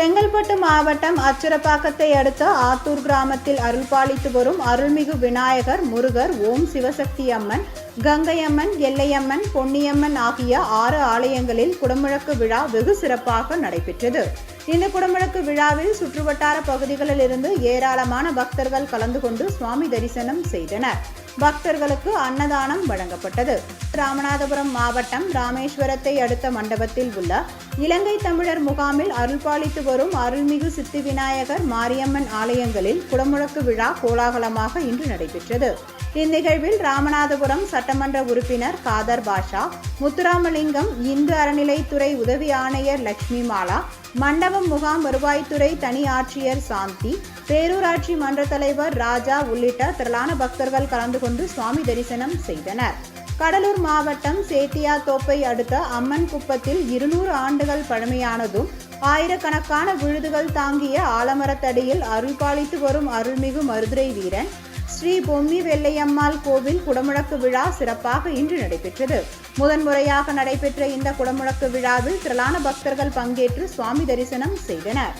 செங்கல்பட்டு மாவட்டம் அச்சரப்பாக்கத்தை அடுத்த ஆத்தூர் கிராமத்தில் அருள்பாலித்து வரும் அருள்மிகு விநாயகர், முருகர், ஓம் சிவசக்தி அம்மன், கங்கையம்மன், எல்லையம்மன், பொன்னியம்மன் ஆகிய 6 ஆலயங்களில் குடமுழக்கு விழா வெகு சிறப்பாக நடைபெற்றது. இந்த குடமுழக்கு விழாவில் சுற்றுவட்டார பகுதிகளில் இருந்து ஏராளமான பக்தர்கள் கலந்து கொண்டு சுவாமி தரிசனம் செய்தனர். பக்தர்களுக்கு அன்னதானம் வழங்கப்பட்டது. ராமநாதபுரம் மாவட்டம் ராமேஸ்வரத்தை அடுத்த மண்டபத்தில் உள்ள இலங்கை தமிழர் முகாமில் அருள்பாலித்து வரும் அருள்மிகு சித்தி விநாயகர், மாரியம்மன் ஆலயங்களில் குடமுழக்கு விழா கோலாகலமாக இன்று நடைபெற்றது. இந்நிகழ்வில் ராமநாதபுரம் சட்டமன்ற உறுப்பினர் காதர் பாஷா, முத்துராமலிங்கம், இந்து அறநிலைத்துறை உதவி ஆணையர் லட்சுமி மாலா, மண்டபம் முகாம் வருவாய்த்துறை தனி ஆட்சியர் சாந்தி, பேரூராட்சி மன்ற தலைவர் ராஜா உள்ளிட்ட திரளான பக்தர்கள் கலந்து கொண்டு சுவாமி தரிசனம் செய்தனர். கடலூர் மாவட்டம் சேத்தியாத்தோப்பை அடுத்த அம்மன் குப்பத்தில் 200 ஆண்டுகள் பழமையானதும் ஆயிரக்கணக்கான விழுதுகள் தாங்கிய ஆலமரத்தடியில் அருள்பாலித்து வரும் அருள்மிகு மருதுரை வீரன் ஸ்ரீ பொம்மி வெள்ளையம்மாள் கோவில் குடமுழக்கு விழா சிறப்பாக இன்று நடைபெற்றது. முதன்முறையாக நடைபெற்ற இந்த குடமுழக்கு விழாவில் திரளான பக்தர்கள் பங்கேற்று சுவாமி தரிசனம் செய்தனர்.